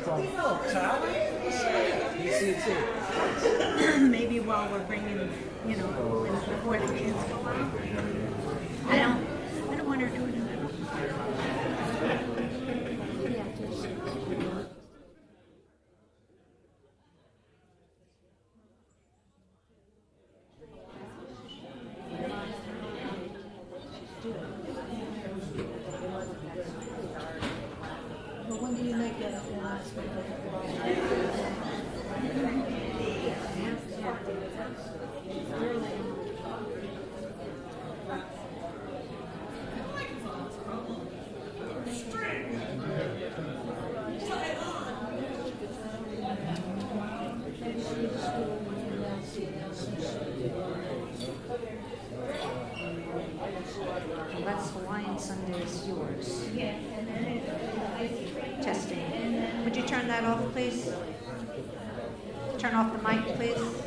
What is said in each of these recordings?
from? Oh, Charlie. You see it too. Maybe while we're bringing, before the kids go out. I don't want her doing it. But when do you make that announcement? That's Hawaiian Sunday is yours. Testing. Would you turn that off, please? Turn off the mic, please.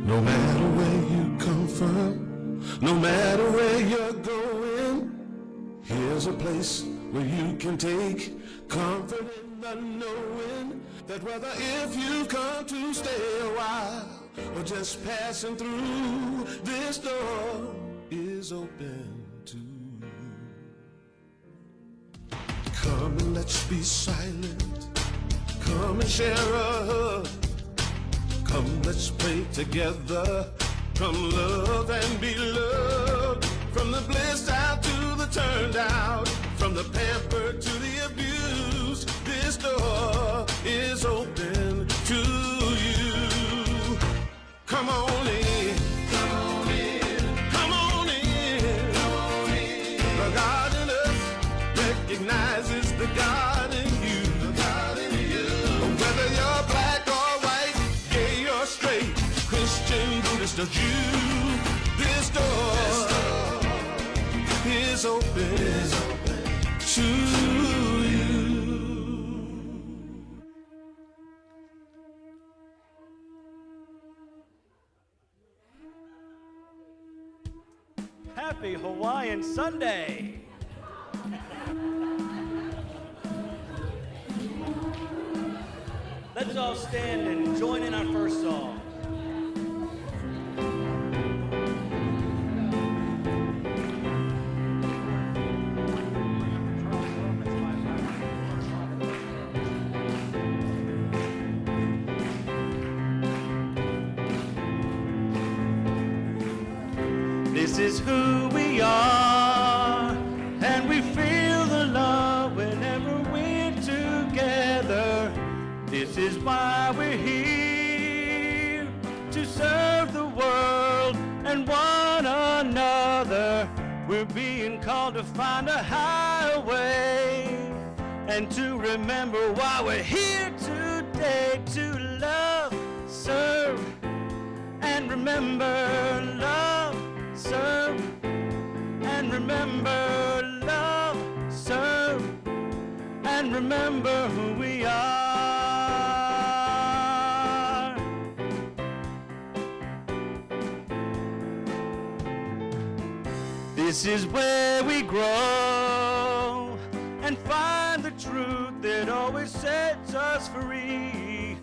No matter where you come from, no matter where you're going, here's a place where you can take comfort in the knowing that whether if you've come to stay a while or just passing through, this door is open to you. Come and let's be silent. Come and share a hug. Come, let's pray together. Come, love and be loved. From the blissed out to the turned out, from the pampered to the abused, this door is open to you. Come on in. Come on in. Come on in. Come on in. The God in us recognizes the God in you. The God in you. Whether you're black or white, gay or straight, Christian, Buddhist or Jew, this door is open to you. Happy Hawaiian Sunday! Let's all stand and join in our first song. This is who we are, and we feel the love whenever we're together. This is why we're here, to serve the world and one another. We're being called to find a higher way, and to remember why we're here today, to love, serve, and remember. Love, serve, and remember. Love, serve, and remember who we are. This is where we grow and find the truth that always sets us free.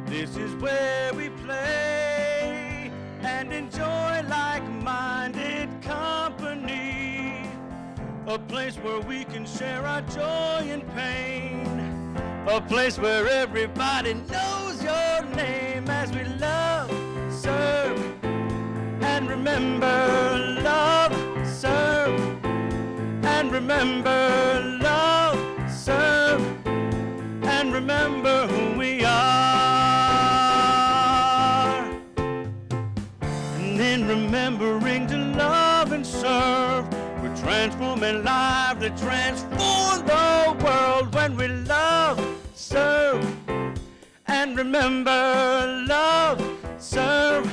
This is where we play and enjoy like-minded company. A place where we can share our joy and pain. A place where everybody knows your name as we love, serve, and remember. Love, serve, and remember. Love, serve, and remember who we are. And then remembering to love and serve, we're transforming lives that transform the world when we love, serve, and remember. Love, serve,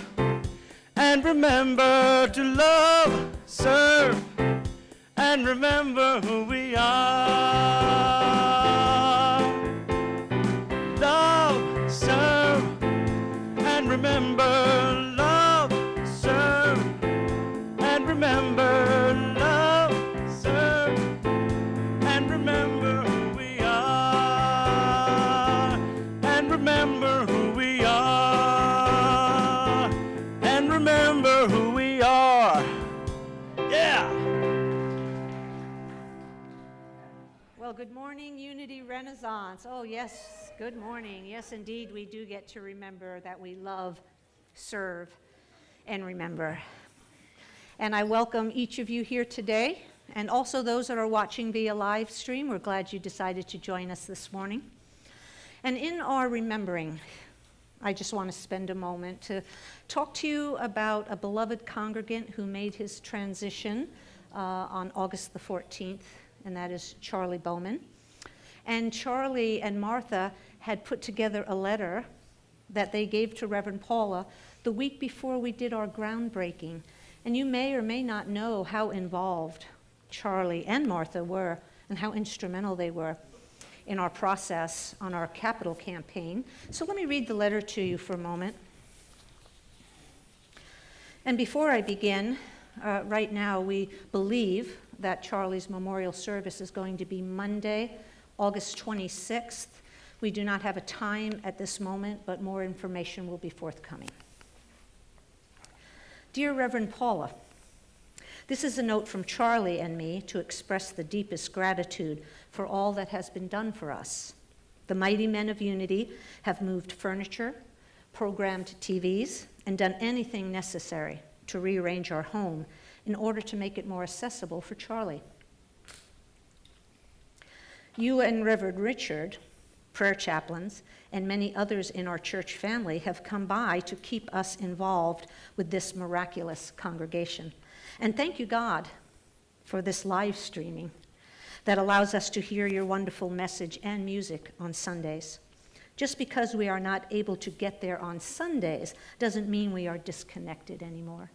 and remember to love, serve, and remember who we are. Love, serve, and remember. Love, serve, and remember. Love, serve, and remember who we are. And remember who we are. And remember who we are. Yeah. Well, good morning, Unity Renaissance. Oh, yes, good morning. Yes, indeed, we do get to remember that we love, serve, and remember. And I welcome each of you here today, and also those that are watching via live stream. We're glad you decided to join us this morning. And in our remembering, I just want to spend a moment to talk to you about a beloved congregant who made his transition on August the 14th, and that is Charlie Bowman. And Charlie and Martha had put together a letter that they gave to Reverend Paula the week before we did our groundbreaking. And you may or may not know how involved Charlie and Martha were and how instrumental they were in our process on our capital campaign. So let me read the letter to you for a moment. And before I begin, right now we believe that Charlie's memorial service is going to be Monday, August 26th. We do not have a time at this moment, but more information will be forthcoming. Dear Reverend Paula, this is a note from Charlie and me to express the deepest gratitude for all that has been done for us. The mighty men of Unity have moved furniture, programmed TVs, and done anything necessary to rearrange our home in order to make it more accessible for Charlie. You and Reverend Richard, prayer chaplains, and many others in our church family have come by to keep us involved with this miraculous congregation. And thank you, God, for this live streaming that allows us to hear your wonderful message and music on Sundays. Just because we are not able to get there on Sundays doesn't mean we are disconnected anymore.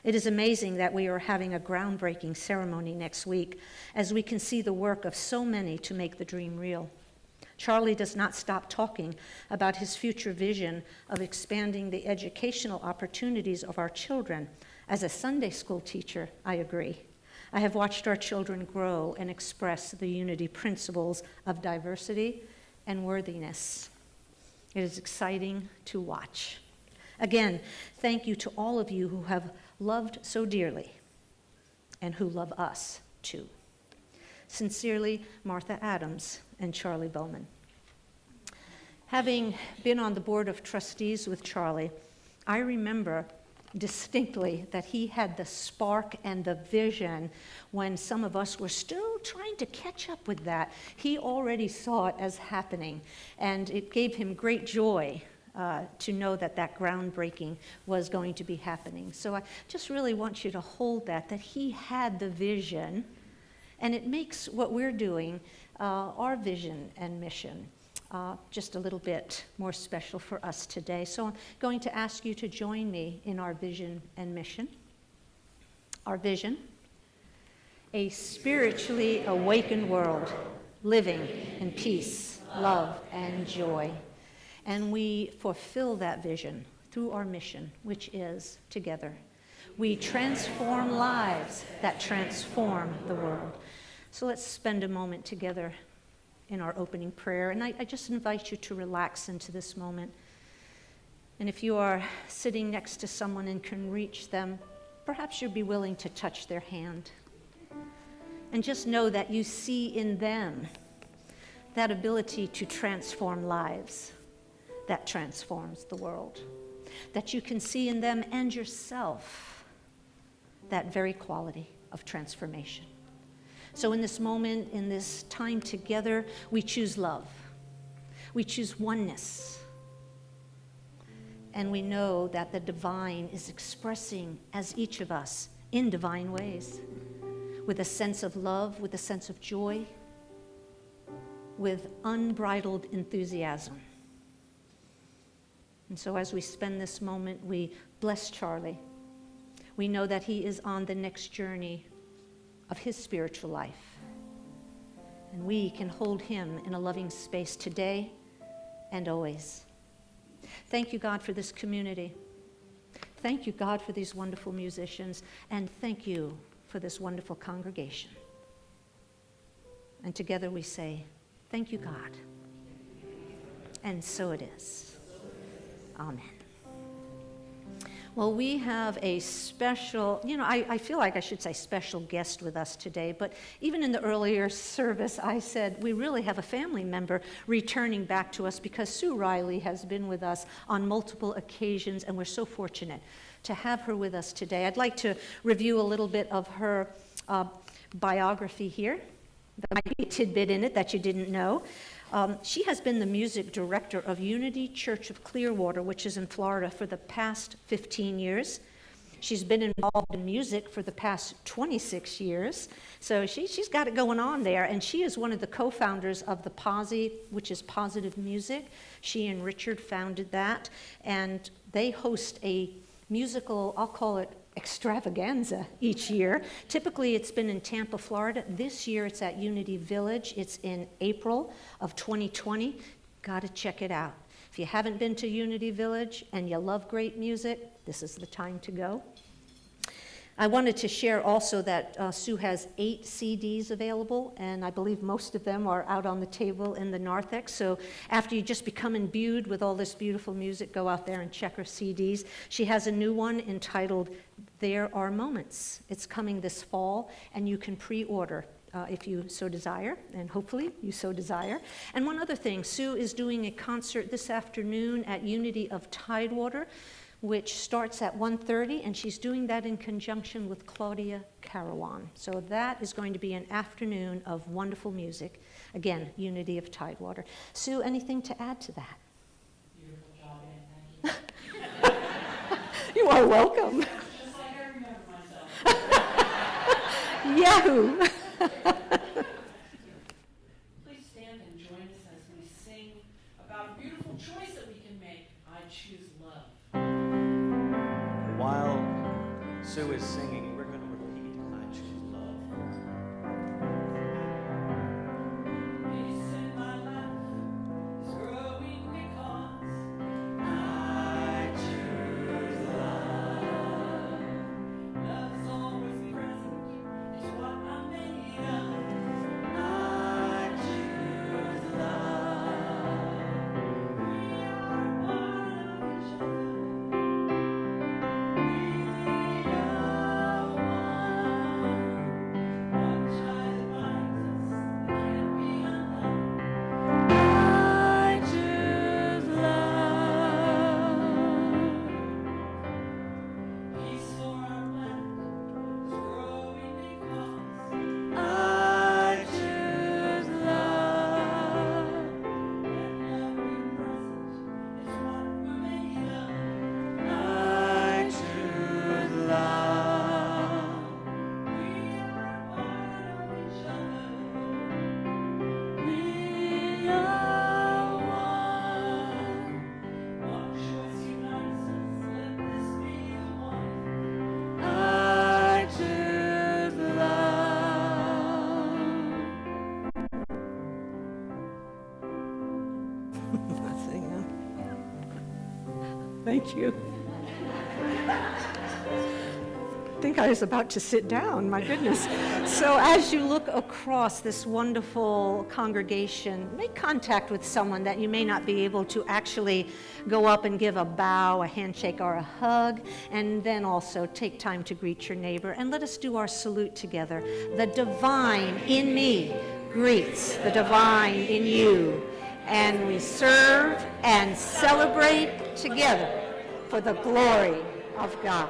It is amazing that we are having a groundbreaking ceremony next week as we can see the work of so many to make the dream real. Charlie does not stop talking about his future vision of expanding the educational opportunities of our children. As a Sunday school teacher, I agree. I have watched our children grow and express the Unity principles of diversity and worthiness. It is exciting to watch. Again, thank you to all of you who have loved so dearly and who love us too. Sincerely, Martha Adams and Charlie Bowman. Having been on the board of trustees with Charlie, I remember distinctly that he had the spark and the vision when some of us were still trying to catch up with that. He already saw it as happening, and it gave him great joy to know that that groundbreaking was going to be happening. So I just really want you to hold that he had the vision, and it makes what we're doing, our vision and mission, just a little bit more special for us today. So I'm going to ask you to join me in our vision and mission. Our vision: a spiritually awakened world, living in peace, love, and joy. And we fulfill that vision through our mission, which is together. We transform lives that transform the world. So let's spend a moment together in our opening prayer. And I just invite you to relax into this moment. And if you are sitting next to someone and can reach them, perhaps you'll be willing to touch their hand. And just know that you see in them that ability to transform lives that transforms the world. That you can see in them and yourself that very quality of transformation. So in this moment, in this time together, we choose love. We choose oneness. And we know that the divine is expressing as each of us in divine ways, with a sense of love, with a sense of joy, with unbridled enthusiasm. And so as we spend this moment, we bless Charlie. We know that he is on the next journey of his spiritual life. And we can hold him in a loving space today and always. Thank you, God, for this community. Thank you, God, for these wonderful musicians. And thank you for this wonderful congregation. And together we say, thank you, God. And so it is. Amen. Well, we have a special, I feel like I should say special guest with us today, but even in the earlier service, I said we really have a family member returning back to us because Sue Riley has been with us on multiple occasions, and we're so fortunate to have her with us today. I'd like to review a little bit of her biography here. There might be a tidbit in it that you didn't know. She has been the music director of Unity Church of Clearwater, which is in Florida, for the past 15 years. She's been involved in music for the past 26 years. So she's got it going on there. And she is one of the co-founders of the POSI, which is Positive Music. She and Richard founded that. And they host a musical, I'll call it extravaganza, each year. Typically, it's been in Tampa, Florida. This year, it's at Unity Village. It's in April of 2020. Got to check it out. If you haven't been to Unity Village and you love great music, this is the time to go. I wanted to share also that Sue has 8 CDs available, and I believe most of them are out on the table in the narthex. So after you just become imbued with all this beautiful music, go out there and check her CDs. She has a new one entitled There Are Moments. It's coming this fall, and you can pre-order if you so desire, and hopefully you so desire. And one other thing, Sue is doing a concert this afternoon at Unity of Tidewater, which starts at 1:30, and she's doing that in conjunction with Claudia Carawan. So that is going to be an afternoon of wonderful music. Again, Unity of Tidewater. Sue, anything to add to that? Beautiful job, Ann. Thank you. You are welcome. Just like I remember myself. Yahoo! Please stand and join us as we sing about a beautiful choice that we can make. I choose love. While Sue is singing, we're going to repeat, I choose love. Peace in my life is growing because I choose love. Love's always present, it's what I'm made of. I choose love. We are one of each other. Thank you. think I was about to sit down, my goodness. So as you look across this wonderful congregation, make contact with someone that you may not be able to actually go up and give a bow, a handshake, or a hug, and then also take time to greet your neighbor. And let us do our salute together. The divine in me greets the divine in you. And we serve and celebrate together for the glory of God.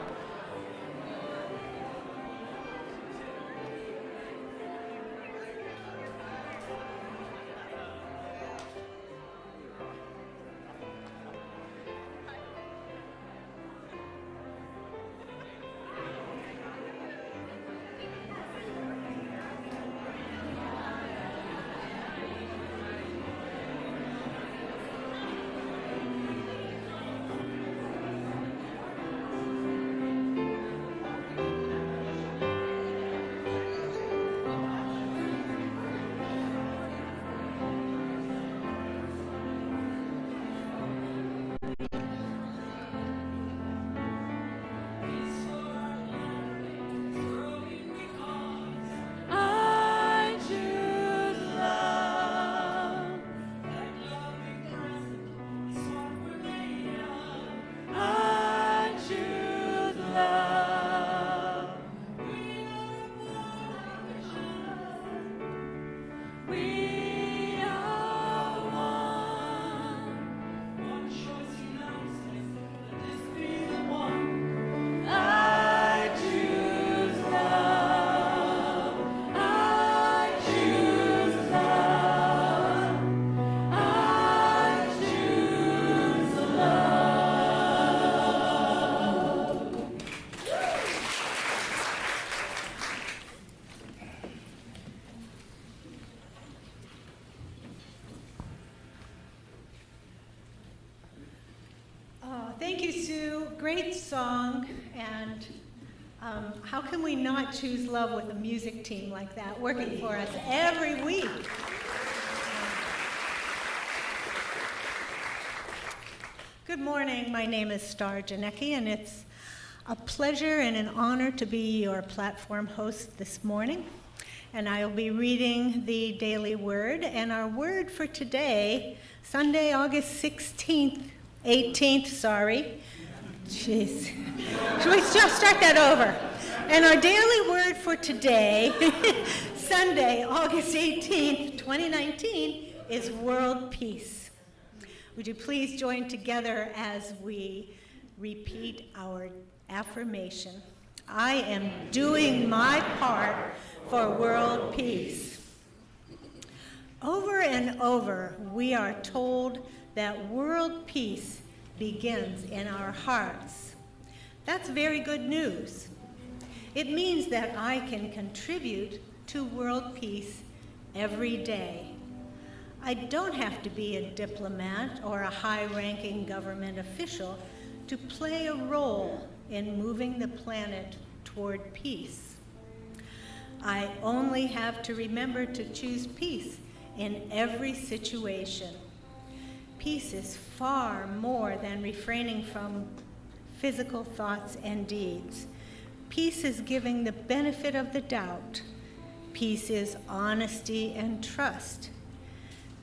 Thank you, Sue. Great song. And how can we not choose love with a music team like that working for us every week? Good morning. My name is Star Janecki, and it's a pleasure and an honor to be your platform host this morning. And I will be reading the daily word. And our word for today, Sunday, August 18th, sorry. Jeez. Should we just start that over? And our daily word for today, Sunday, August 18th, 2019, is world peace. Would you please join together as we repeat our affirmation? I am doing my part for world peace. Over and over, we are told that world peace begins in our hearts. That's very good news. It means that I can contribute to world peace every day. I don't have to be a diplomat or a high-ranking government official to play a role in moving the planet toward peace. I only have to remember to choose peace in every situation. Peace is far more than refraining from physical thoughts and deeds. Peace is giving the benefit of the doubt. Peace is honesty and trust.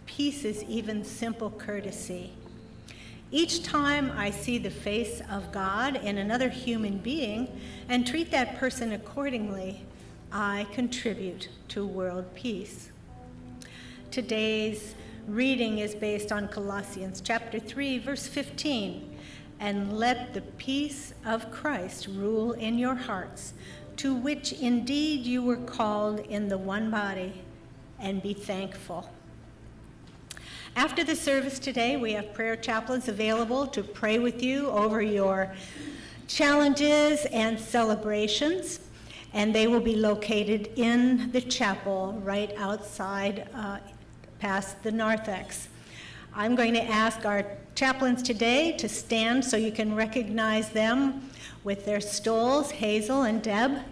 Peace is even simple courtesy. Each time I see the face of God in another human being and treat that person accordingly, I contribute to world peace. Today's reading is based on Colossians chapter 3, verse 15. And let the peace of Christ rule in your hearts, to which indeed you were called in the one body, and be thankful. After the service today, we have prayer chaplains available to pray with you over your challenges and celebrations, and they will be located in the chapel right outside past the narthex. I'm going to ask our chaplains today to stand so you can recognize them with their stoles, Hazel and Deb.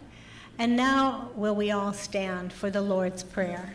And now will we all stand for the Lord's Prayer.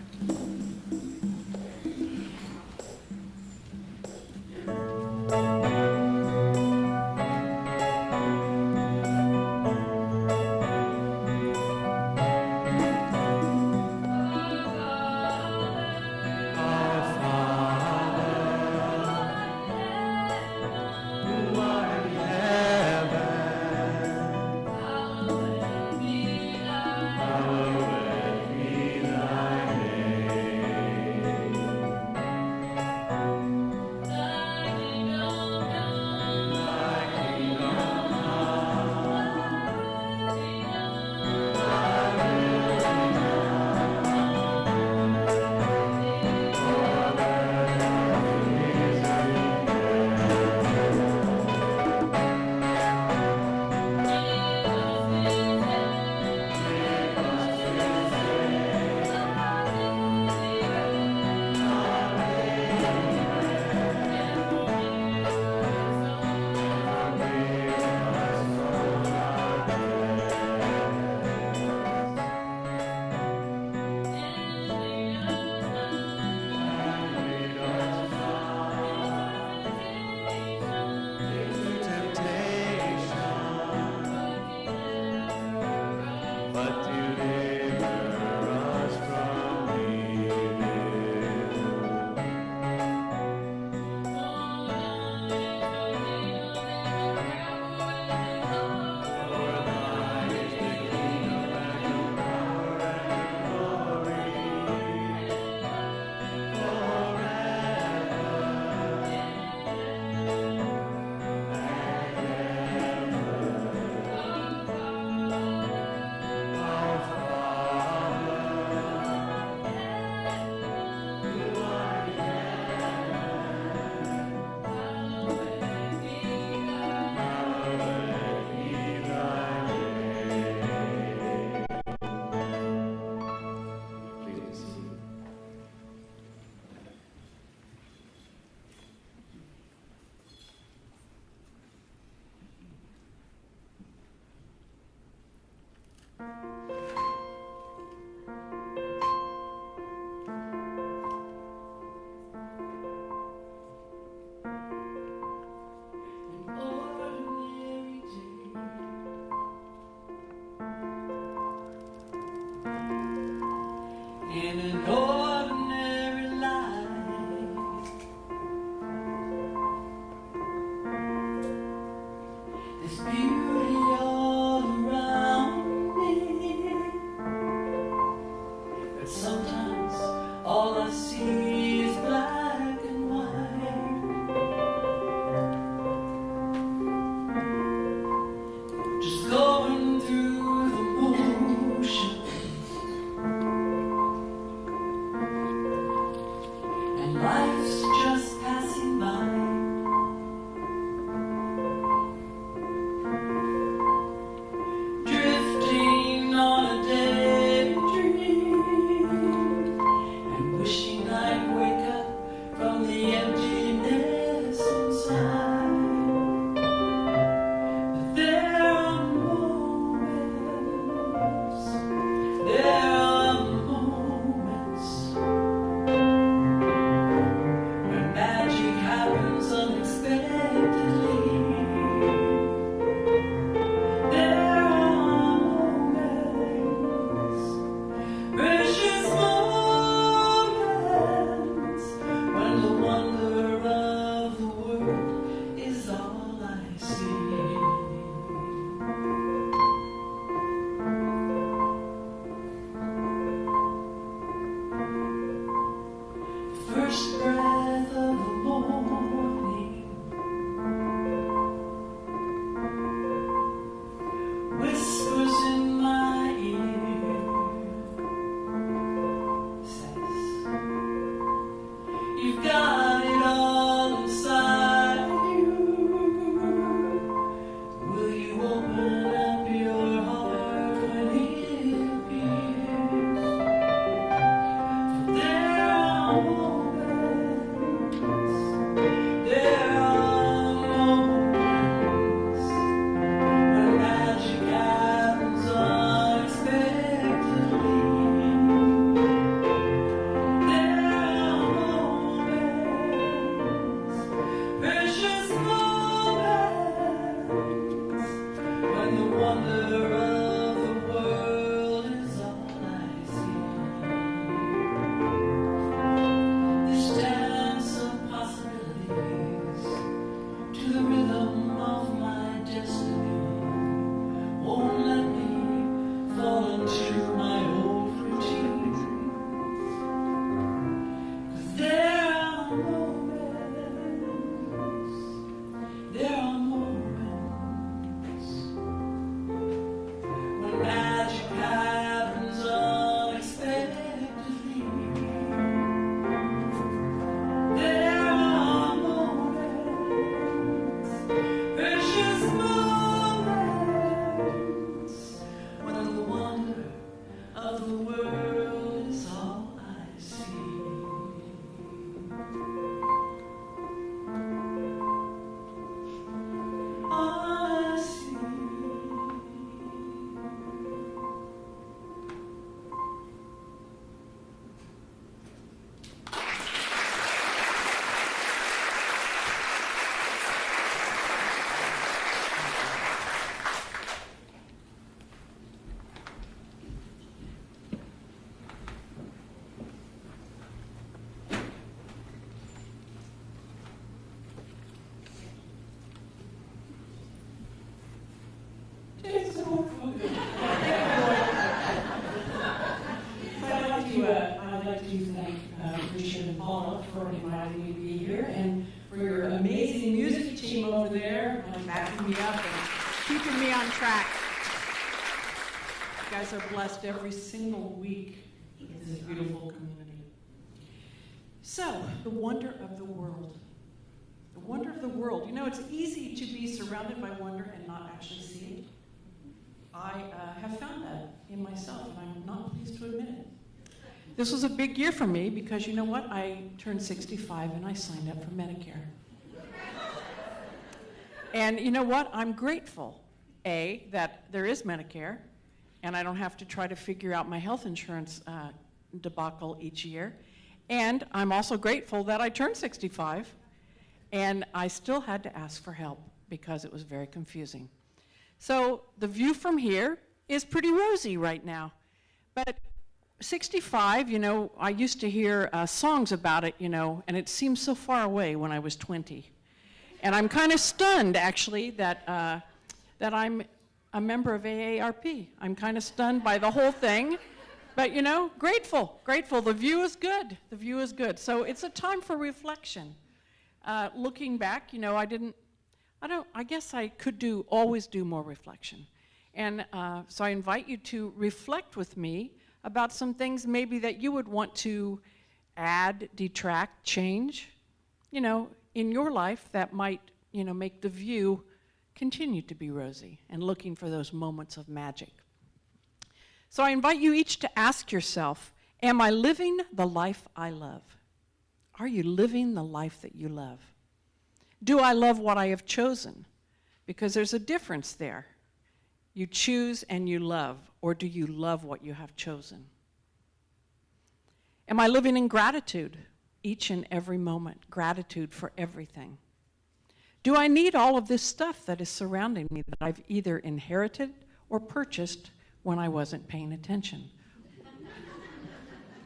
There's beauty all around me, but sometimes all I see is black and white. Just going through the motions, and life's just passing by. Drifting on a daydream and wishing I'd wake up from the emptiness inside. But there are moments when magic happens unexpectedly. There are moments, precious moments, when the wonder of the world is all I see. First breath of the morning, whispers in my ear, says, you've got it all inside you. Will you open up your heart when it appears? There are moments, when magic happens unexpectedly. There are moments, precious moments, when the wonder of the world is all I see. This dance of possibilities to the rhythm of my destiny won't let me fall into my old routine. 'Cause there are moments when magic happens unexpectedly. There are moments, precious moments, when the wonder of the world is all I see. All I see. I'd like to thank Richard and Paula for inviting me to be here, and for your amazing music team over there, backing me up and keeping me on track. You guys are blessed every single week in this beautiful community. So, the wonder of the world. The wonder of the world. You know, it's easy to be surrounded by wonder and not actually see it. I have found that in myself, and I'm not pleased to admit it. This was a big year for me because, you know what? I turned 65 and I signed up for Medicare. And you know what? I'm grateful, A, that there is Medicare, and I don't have to try to figure out my health insurance debacle each year. And I'm also grateful that I turned 65, and I still had to ask for help because it was very confusing. So the view from here is pretty rosy right now. But 65, you know, I used to hear songs about it, you know, and it seemed so far away when I was 20. And I'm kind of stunned, actually, that that I'm a member of AARP. I'm kind of stunned by the whole thing, but grateful. The view is good. The view is good. So it's a time for reflection. Looking back, I guess I could always do more reflection. And so I invite you to reflect with me about some things maybe that you would want to add, detract, change, in your life that might, make the view continue to be rosy and looking for those moments of magic. So I invite you each to ask yourself, am I living the life I love? Are you living the life that you love? Do I love what I have chosen? Because there's a difference there. You choose and you love, or do you love what you have chosen? Am I living in gratitude each and every moment? Gratitude for everything. Do I need all of this stuff that is surrounding me that I've either inherited or purchased when I wasn't paying attention?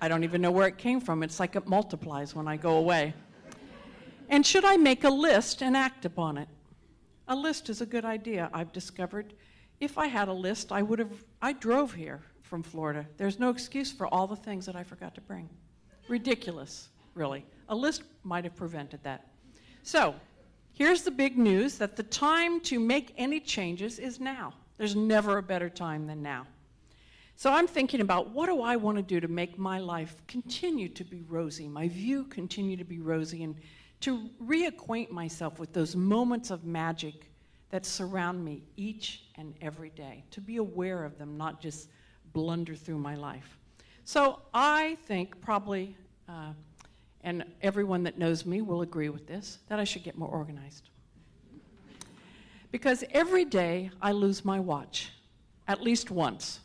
I don't even know where it came from. It's like it multiplies when I go away. And should I make a list and act upon it? A list is a good idea, I've discovered. If I had a list, I drove here from Florida. There's no excuse for all the things that I forgot to bring. Ridiculous, really. A list might have prevented that. So, here's the big news, that the time to make any changes is now. There's never a better time than now. So I'm thinking about, what do I want to do to make my life continue to be rosy, my view continue to be rosy, and to reacquaint myself with those moments of magic that surround me each and every day, to be aware of them, not just blunder through my life. So I think probably, and everyone that knows me will agree with this, that I should get more organized. Because every day I lose my watch, at least once.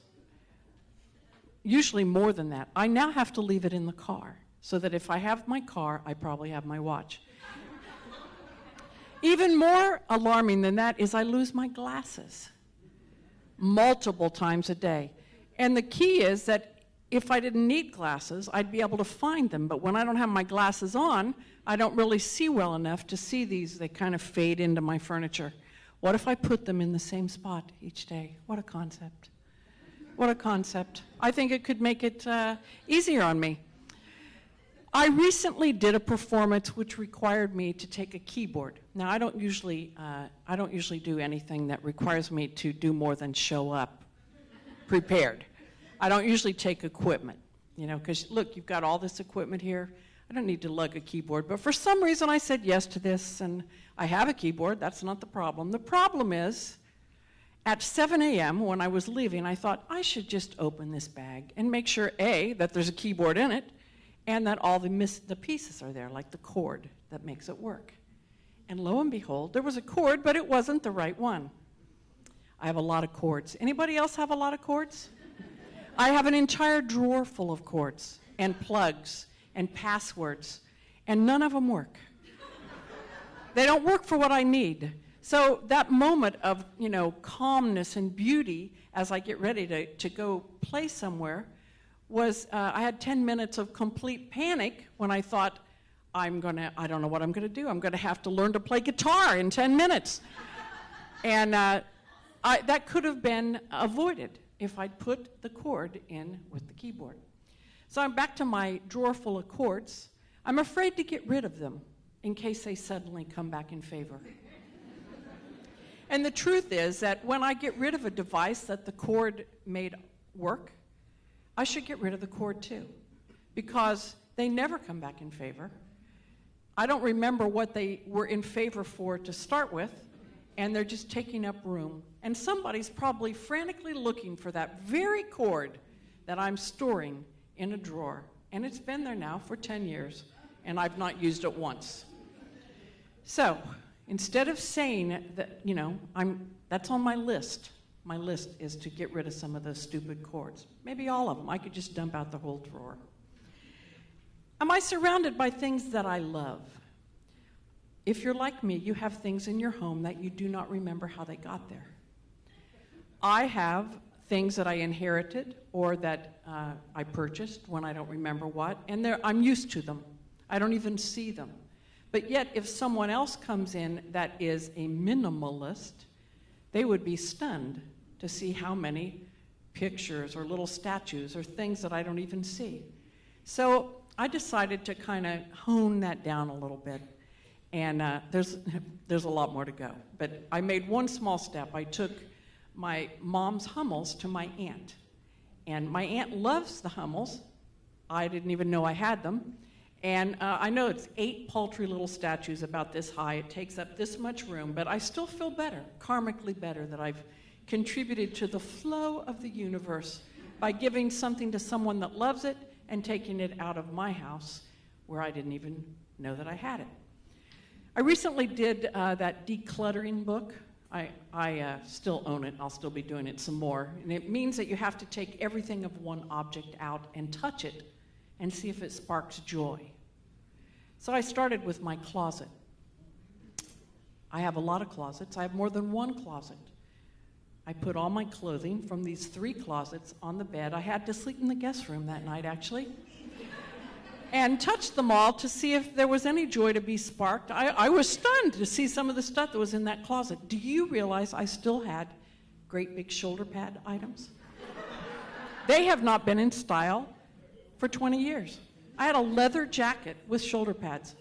Usually more than that. I now have to leave it in the car, so that if I have my car, I probably have my watch. Even more alarming than that is I lose my glasses multiple times a day. And the key is that if I didn't need glasses, I'd be able to find them. But when I don't have my glasses on, I don't really see well enough to see these. They kind of fade into my furniture. What if I put them in the same spot each day? What a concept. What a concept. I think it could make it easier on me. I recently did a performance which required me to take a keyboard. Now, I don't usually do anything that requires me to do more than show up prepared. I don't usually take equipment, because look, you've got all this equipment here. I don't need to lug a keyboard, but for some reason I said yes to this, and I have a keyboard. That's not the problem. The problem is, at 7 a.m. when I was leaving, I thought I should just open this bag and make sure, A, that there's a keyboard in it, and that all the pieces are there, like the cord that makes it work. And lo and behold, there was a cord, but it wasn't the right one. I have a lot of cords. Anybody else have a lot of cords? I have an entire drawer full of cords and plugs and passwords, and none of them work. They don't work for what I need. So that moment of, calmness and beauty as I get ready to go play somewhere was, I had 10 minutes of complete panic when I thought, I don't know what I'm going to do. I'm going to have to learn to play guitar in 10 minutes. And that could have been avoided if I'd put the cord in with the keyboard. So I'm back to my drawer full of cords. I'm afraid to get rid of them in case they suddenly come back in favor. And the truth is that when I get rid of a device that the cord made work, I should get rid of the cord too, because they never come back in favor. I don't remember what they were in favor for to start with, and they're just taking up room. And somebody's probably frantically looking for that very cord that I'm storing in a drawer. And it's been there now for 10 years, and I've not used it once. So instead of saying that, that's on my list. My list is to get rid of some of those stupid cords. Maybe all of them. I could just dump out the whole drawer. Am I surrounded by things that I love? If you're like me, you have things in your home that you do not remember how they got there. I have things that I inherited or that I purchased when I don't remember what, and I'm used to them. I don't even see them. But yet, if someone else comes in that is a minimalist, they would be stunned to see how many pictures or little statues or things that I don't even see. So I decided to kind of hone that down a little bit. And there's a lot more to go. But I made one small step. I took my mom's Hummels to my aunt. And my aunt loves the Hummels. I didn't even know I had them. And I know it's 8 paltry little statues about this high. It takes up this much room, but I still feel better, karmically better, that I've contributed to the flow of the universe by giving something to someone that loves it and taking it out of my house where I didn't even know that I had it. I recently did that decluttering book. I still own it. I'll still be doing it some more. And it means that you have to take everything of one object out and touch it and see if it sparks joy. So I started with my closet. I have a lot of closets. I have more than one closet. I put all my clothing from these 3 closets on the bed. I had to sleep in the guest room that night, actually. And touched them all to see if there was any joy to be sparked. I was stunned to see some of the stuff that was in that closet. Do you realize I still had great big shoulder pad items? They have not been in style for 20 years. I had a leather jacket with shoulder pads.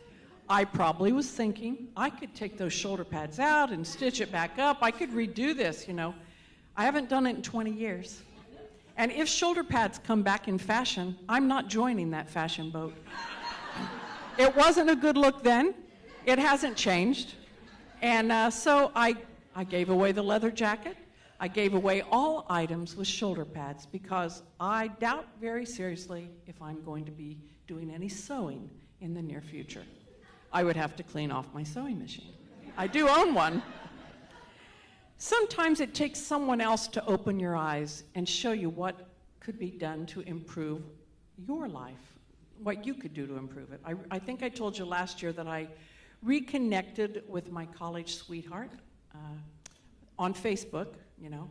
I probably was thinking, I could take those shoulder pads out and stitch it back up. I could redo this, you know. I haven't done it in 20 years. And if shoulder pads come back in fashion, I'm not joining that fashion boat. It wasn't a good look then. It hasn't changed. And so I gave away the leather jacket. I gave away all items with shoulder pads because I doubt very seriously if I'm going to be doing any sewing in the near future. I would have to clean off my sewing machine. I do own one. Sometimes it takes someone else to open your eyes and show you what could be done to improve your life, what you could do to improve it. I think I told you last year that I reconnected with my college sweetheart on Facebook, you know,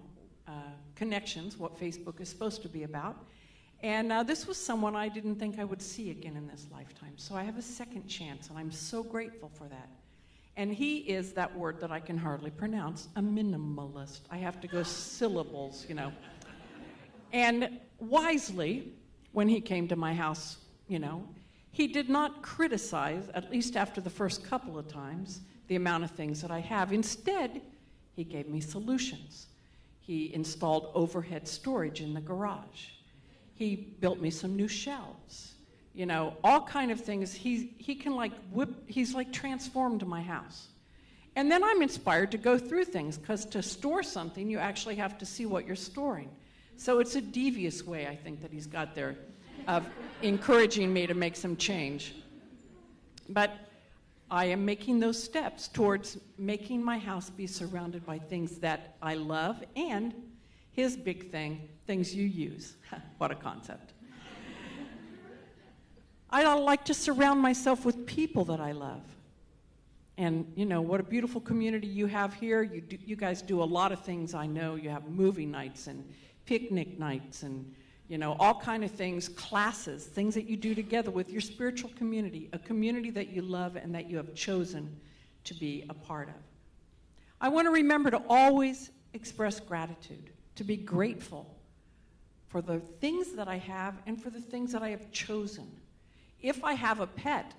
connections, what Facebook is supposed to be about. And this was someone I didn't think I would see again in this lifetime. So I have a second chance, and I'm so grateful for that. And he is that word that I can hardly pronounce, a minimalist. I have to go syllables, you know. And wisely, when he came to my house, you know, he did not criticize, at least after the first couple of times, the amount of things that I have. Instead, he gave me solutions. He installed overhead storage in the garage. He built me some new shelves. You know, all kind of things. He can like he's like transformed my house. And then I'm inspired to go through things, because to store something, you actually have to see what you're storing. So it's a devious way, I think, that he's got there of encouraging me to make some change. But I am making those steps towards making my house be surrounded by things that I love, and his big thing, things you use. What a concept. I like to surround myself with people that I love. And, you know, what a beautiful community you have here. You guys do a lot of things, I know. You have movie nights and picnic nights and, you know, all kind of things, classes, things that you do together with your spiritual community, a community that you love and that you have chosen to be a part of. I want to remember to always express gratitude, to be grateful for the things that I have and for the things that I have chosen. If I have a pet,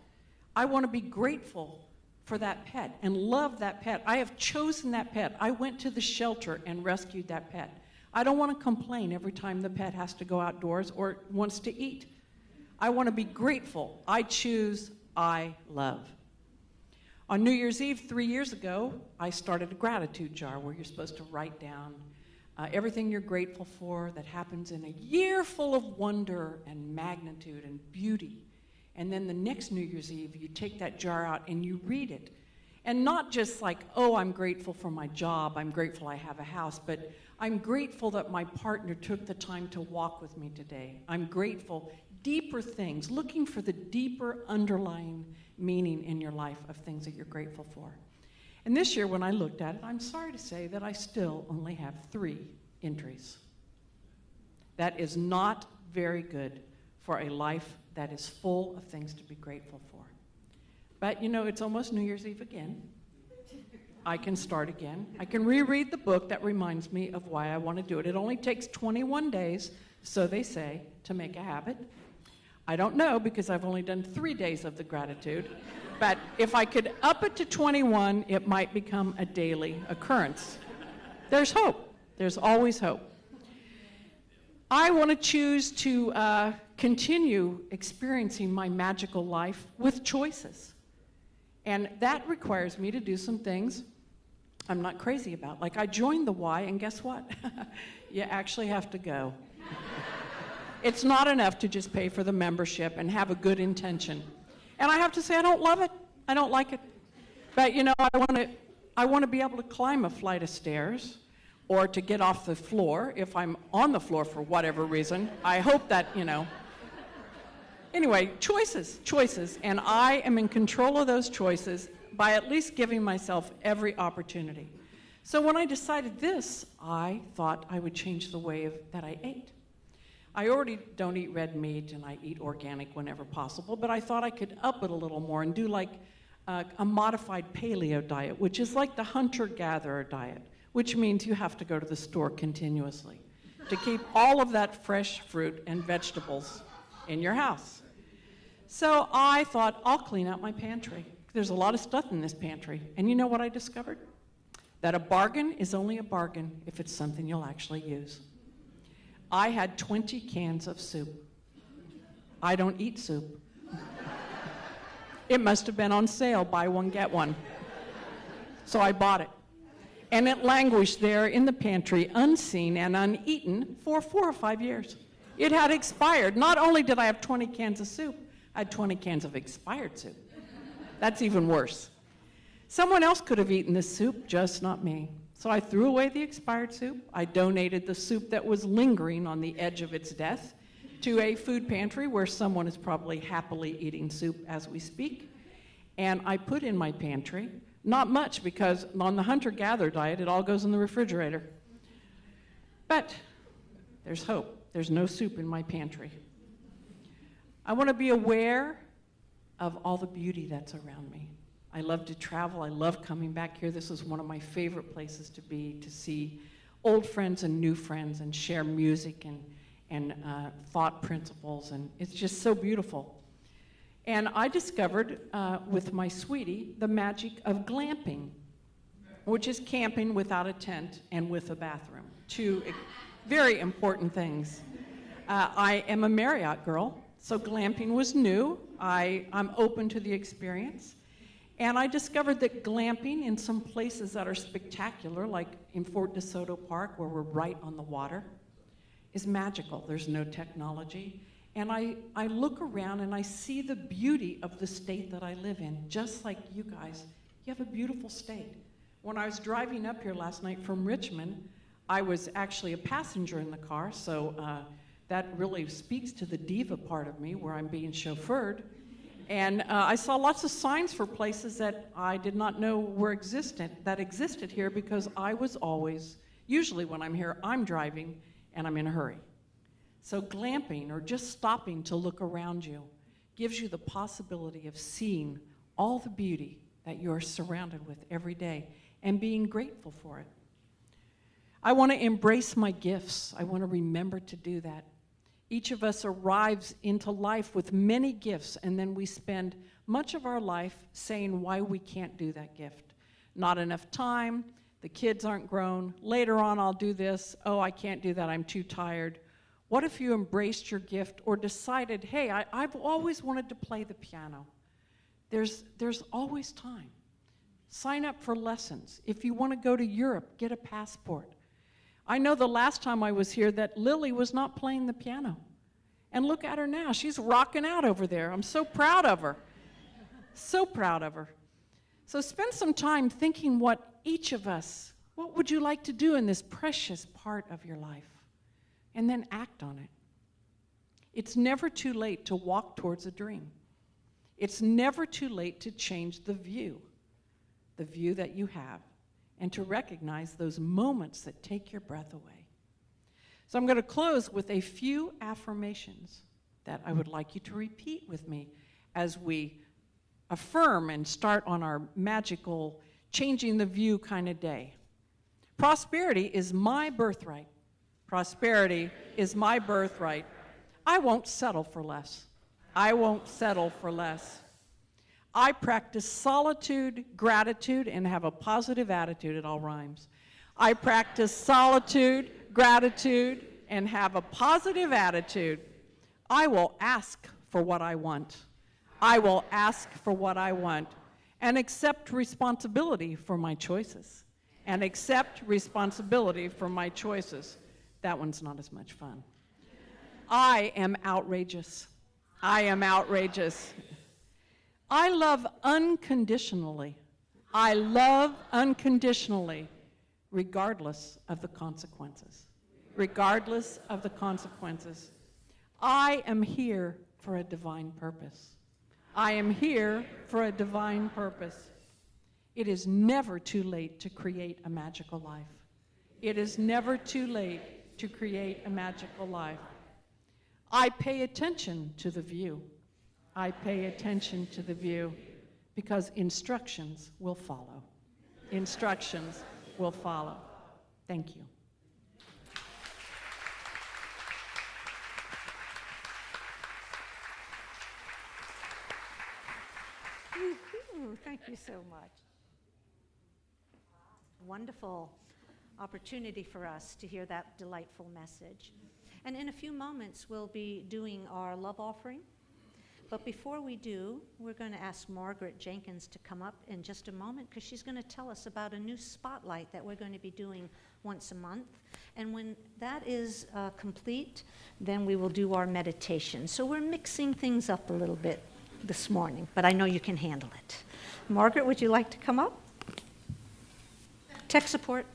I want to be grateful for that pet and love that pet. I have chosen that pet. I went to the shelter and rescued that pet. I don't want to complain every time the pet has to go outdoors or wants to eat. I want to be grateful. I choose, I love. On New Year's Eve 3 years ago, I started a gratitude jar where you're supposed to write down everything you're grateful for that happens in a year full of wonder and magnitude and beauty. And then the next New Year's Eve, you take that jar out and you read it. And not just like, oh, I'm grateful for my job, I'm grateful I have a house, but I'm grateful that my partner took the time to walk with me today. I'm grateful, deeper things, looking for the deeper underlying meaning in your life of things that you're grateful for. And this year when I looked at it, I'm sorry to say that I still only have 3 entries. That is not very good for a life that is full of things to be grateful for. But, you know, it's almost New Year's Eve again. I can start again. I can reread the book that reminds me of why I want to do it. It only takes 21 days, so they say, to make a habit. I don't know because I've only done 3 days of the gratitude. But if I could up it to 21, it might become a daily occurrence. There's hope. There's always hope. I want to choose to continue experiencing my magical life with choices. And that requires me to do some things I'm not crazy about. Like I joined the Y, and guess what? You actually have to go. It's not enough to just pay for the membership and have a good intention. And I have to say, I don't love it. I don't like it. But you know, I want to be able to climb a flight of stairs or to get off the floor if I'm on the floor for whatever reason. I hope that, you know. Anyway, choices. And I am in control of those choices by at least giving myself every opportunity. So when I decided this, I thought I would change the way that I ate. I already don't eat red meat, and I eat organic whenever possible, but I thought I could up it a little more and do like a modified paleo diet, which is like the hunter-gatherer diet, which means you have to go to the store continuously to keep all of that fresh fruit and vegetables in your house. So I thought, I'll clean out my pantry. There's a lot of stuff in this pantry. And you know what I discovered? That a bargain is only a bargain if it's something you'll actually use. I had 20 cans of soup. I don't eat soup. It must have been on sale, buy one, get one. So I bought it. And it languished there in the pantry, unseen and uneaten, for 4 or 5 years. It had expired. Not only did I have 20 cans of soup, I had 20 cans of expired soup. That's even worse. Someone else could have eaten this soup, just not me. So I threw away the expired soup. I donated the soup that was lingering on the edge of its death to a food pantry where someone is probably happily eating soup as we speak. And I put in my pantry, not much because on the hunter-gatherer diet, it all goes in the refrigerator. But there's hope. There's no soup in my pantry. I want to be aware of all the beauty that's around me. I love to travel. I love coming back here. This is one of my favorite places to be, to see old friends and new friends and share music and thought principles. And it's just so beautiful. And I discovered with my sweetie the magic of glamping, which is camping without a tent and with a bathroom. Two very important things. I am a Marriott girl, so glamping was new. I'm open to the experience. And I discovered that glamping in some places that are spectacular, like in Fort DeSoto Park, where we're right on the water, is magical. There's no technology. And I look around and I see the beauty of the state that I live in, just like you guys. You have a beautiful state. When I was driving up here last night from Richmond, I was actually a passenger in the car, so that really speaks to the diva part of me, where I'm being chauffeured. And I saw lots of signs for places that I did not know were that existed here, because I was always, usually when I'm here, I'm driving and I'm in a hurry. So glamping, or just stopping to look around you, gives you the possibility of seeing all the beauty that you're surrounded with every day and being grateful for it. I want to embrace my gifts. I want to remember to do that. Each of us arrives into life with many gifts, and then we spend much of our life saying why we can't do that gift. Not enough time, the kids aren't grown, later on I'll do this, oh, I can't do that, I'm too tired. What if you embraced your gift or decided, hey, I've always wanted to play the piano. There's always time. Sign up for lessons. If you want to go to Europe, get a passport. I know the last time I was here that Lily was not playing the piano. And look at her now. She's rocking out over there. I'm so proud of her. So proud of her. So spend some time thinking what would you like to do in this precious part of your life? And then act on it. It's never too late to walk towards a dream. It's never too late to change the view that you have, and to recognize those moments that take your breath away. So I'm going to close with a few affirmations that I would like you to repeat with me as we affirm and start on our magical changing the view kind of day. Prosperity is my birthright. Prosperity is my birthright. I won't settle for less. I won't settle for less. I practice solitude, gratitude, and have a positive attitude. It all rhymes. I practice solitude, gratitude, and have a positive attitude. I will ask for what I want. I will ask for what I want and accept responsibility for my choices. And accept responsibility for my choices. That one's not as much fun. I am outrageous. I am outrageous. I love unconditionally. I love unconditionally, regardless of the consequences. Regardless of the consequences. I am here for a divine purpose. I am here for a divine purpose. It is never too late to create a magical life. It is never too late to create a magical life. I pay attention to the view. I pay attention to the view because instructions will follow. Instructions will follow. Thank you. Thank you so much. Wonderful opportunity for us to hear that delightful message. And in a few moments, we'll be doing our love offering. But before we do, we're going to ask Margaret Jenkins to come up in just a moment because she's going to tell us about a new spotlight that we're going to be doing once a month. And when that is complete, then we will do our meditation. So we're mixing things up a little bit this morning, but I know you can handle it. Margaret, would you like to come up? Tech support.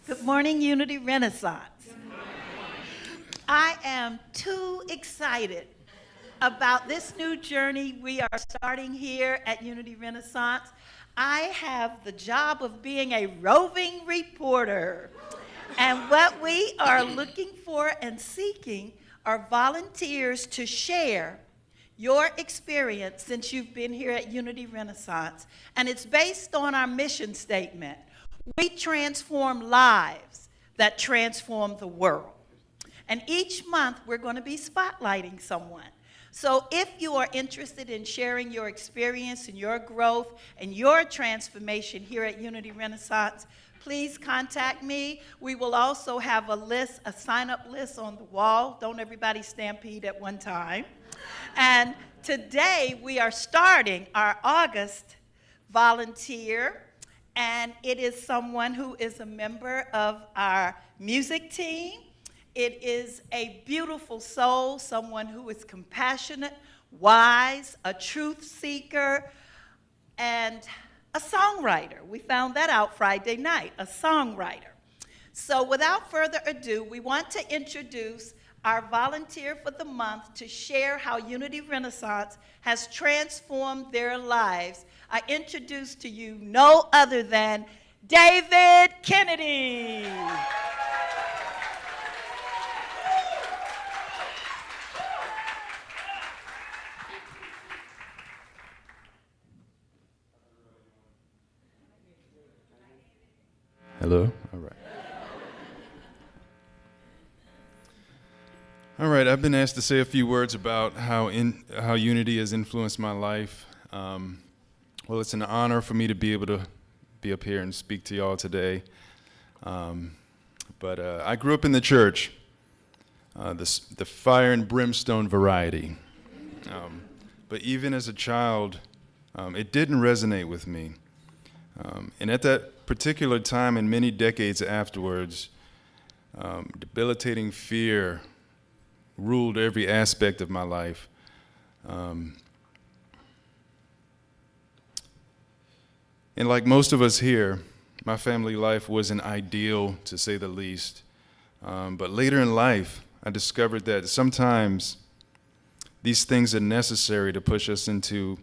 Good morning, Unity Renaissance. I am too excited about this new journey we are starting here at Unity Renaissance. I have the job of being a roving reporter. And what we are looking for and seeking are volunteers to share your experience since you've been here at Unity Renaissance. And it's based on our mission statement. We transform lives that transform the world. And each month, we're going to be spotlighting someone. So if you are interested in sharing your experience and your growth and your transformation here at Unity Renaissance, please contact me. We will also have a list, a sign-up list on the wall. Don't everybody stampede at one time. And today, we are starting our August volunteer. And it is someone who is a member of our music team. It is a beautiful soul, someone who is compassionate, wise, a truth seeker, and a songwriter. We found that out Friday night, a songwriter. So without further ado, we want to introduce our volunteer for the month to share how Unity Renaissance has transformed their lives. I introduce to you no other than David Kennedy. Hello? All right. All right, I've been asked to say a few words about how Unity has influenced my life. Well, it's an honor for me to be able to be up here and speak to y'all today. But I grew up in the church, the fire and brimstone variety. But even as a child, it didn't resonate with me. And at that particular time and many decades afterwards, debilitating fear ruled every aspect of my life. And like most of us here, my family life wasn't ideal, to say the least. But later in life, I discovered that sometimes these things are necessary to push us into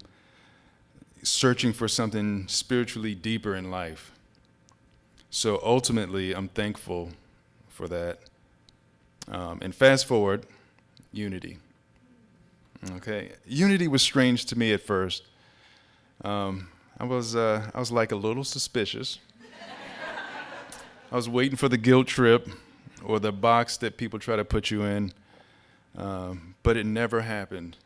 searching for something spiritually deeper in life. So ultimately, I'm thankful for that. And fast forward, Unity. Okay, unity was strange to me at first. I was like a little suspicious. I was waiting for the guilt trip or the box that people try to put you in, but it never happened.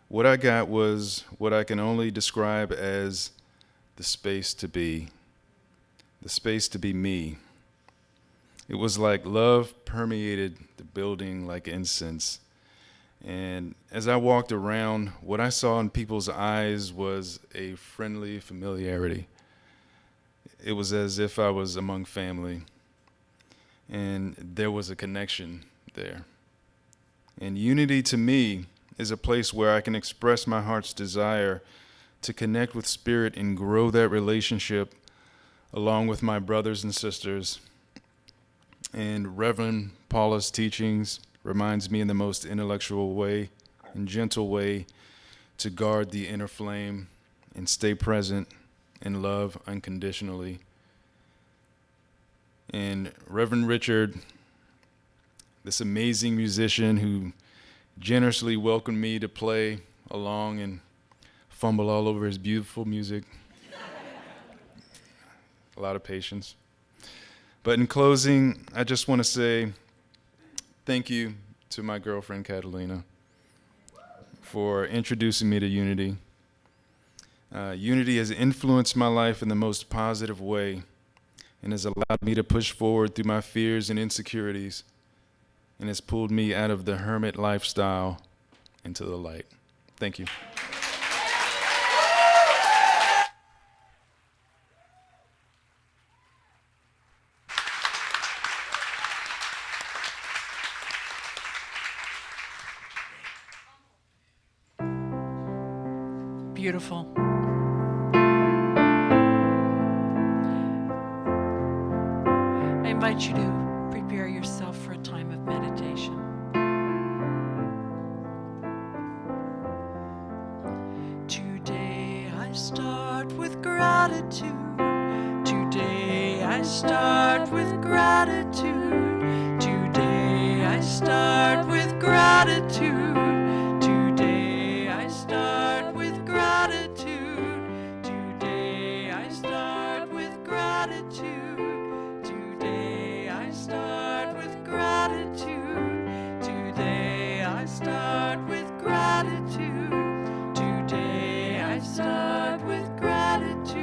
What I got was what I can only describe as the space to be me. It was like love permeated the building like incense. And as I walked around, what I saw in people's eyes was a friendly familiarity. It was as if I was among family, and there was a connection there. And unity to me is a place where I can express my heart's desire to connect with Spirit and grow that relationship along with my brothers and sisters. And Reverend Paula's teachings reminds me in the most intellectual way and gentle way to guard the inner flame and stay present and love unconditionally. And Reverend Richard, this amazing musician who generously welcomed me to play along and fumble all over his beautiful music. A lot of patience. But in closing, I just want to say thank you to my girlfriend, Catalina, for introducing me to unity. Unity has influenced my life in the most positive way and has allowed me to push forward through my fears and insecurities and has pulled me out of the hermit lifestyle into the light. Thank you. Beautiful. I invite you to prepare yourself for a time of meditation. Today I start with gratitude. Today I start with gratitude. Today I start with gratitude. Today I start with gratitude. Today I start with gratitude. Today I start with gratitude. Today I start with gratitude. Today I start with gratitude.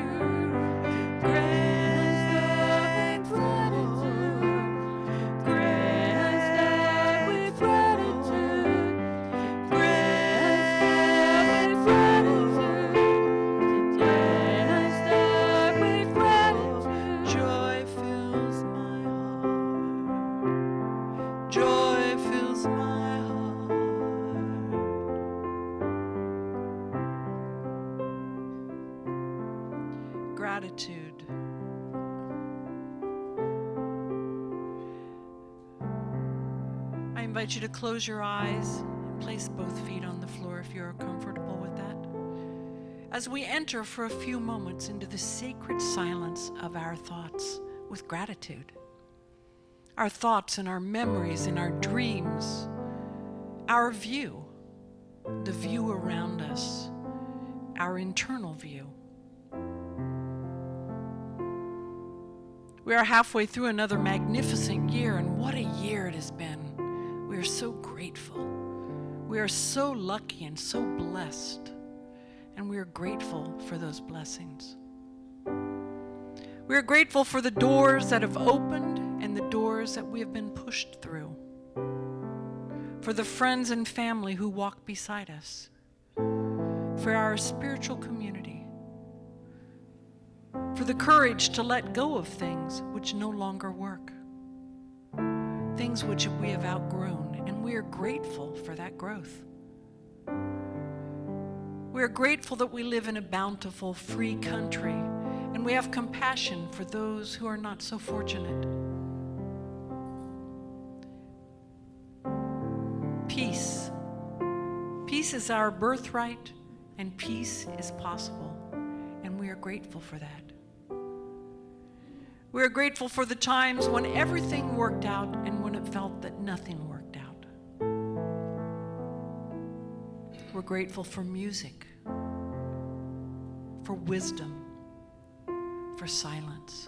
Gratitude. I invite you to close your eyes and place both feet on the floor if you're comfortable with that. As we enter for a few moments into the sacred silence of our thoughts with gratitude. Our thoughts and our memories and our dreams, our view, the view around us, our internal view. We are halfway through another magnificent year, and what a year it has been. We are so grateful. We are so lucky and so blessed, and we are grateful for those blessings. We are grateful for the doors that have opened and the doors that we have been pushed through, for the friends and family who walk beside us, for our spiritual community, for the courage to let go of things which no longer work, things which we have outgrown, and we are grateful for that growth. We are grateful that we live in a bountiful, free country, and we have compassion for those who are not so fortunate. Peace. Peace is our birthright, and peace is possible, and we are grateful for that. We are grateful for the times when everything worked out and when it felt that nothing worked out. We're grateful for music, for wisdom, for silence.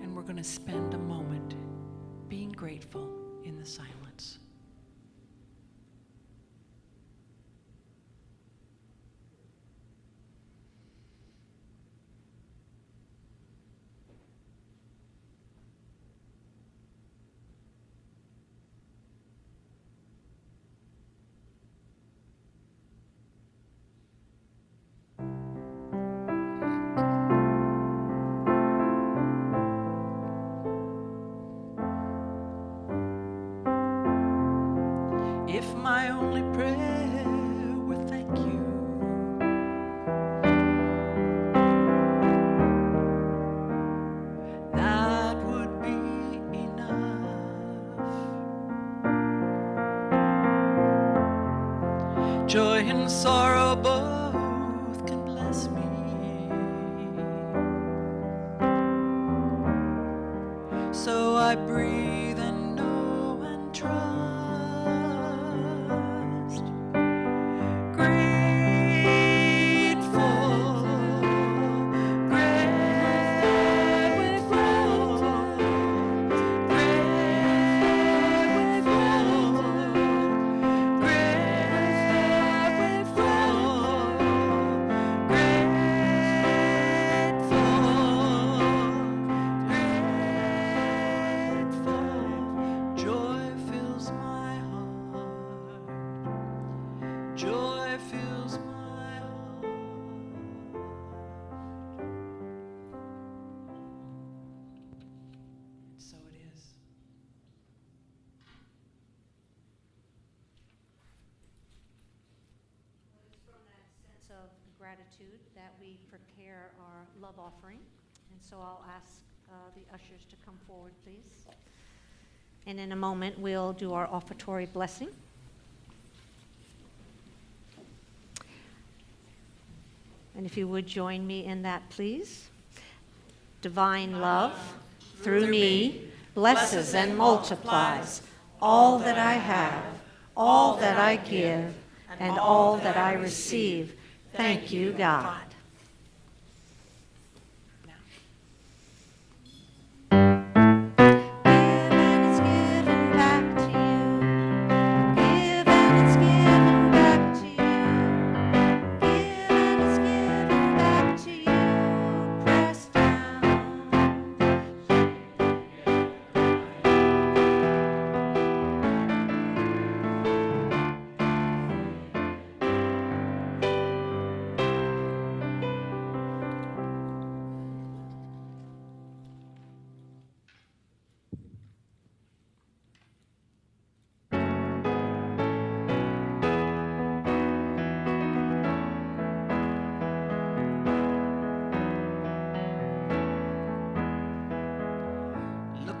And we're going to spend a moment being grateful in the silence. If my only prayer were thank you, that would be enough. Joy and sorrow both can bless me, so I breathe and know and trust. Joy fills my heart. And so it is. It's from that sense of gratitude that we prepare our love offering. And so I'll ask the ushers to come forward, please. And in a moment, we'll do our offertory blessing. And if you would join me in that, please. Divine love, through me, blesses and multiplies all that I have, all that I give, and all that I receive. Thank you, God.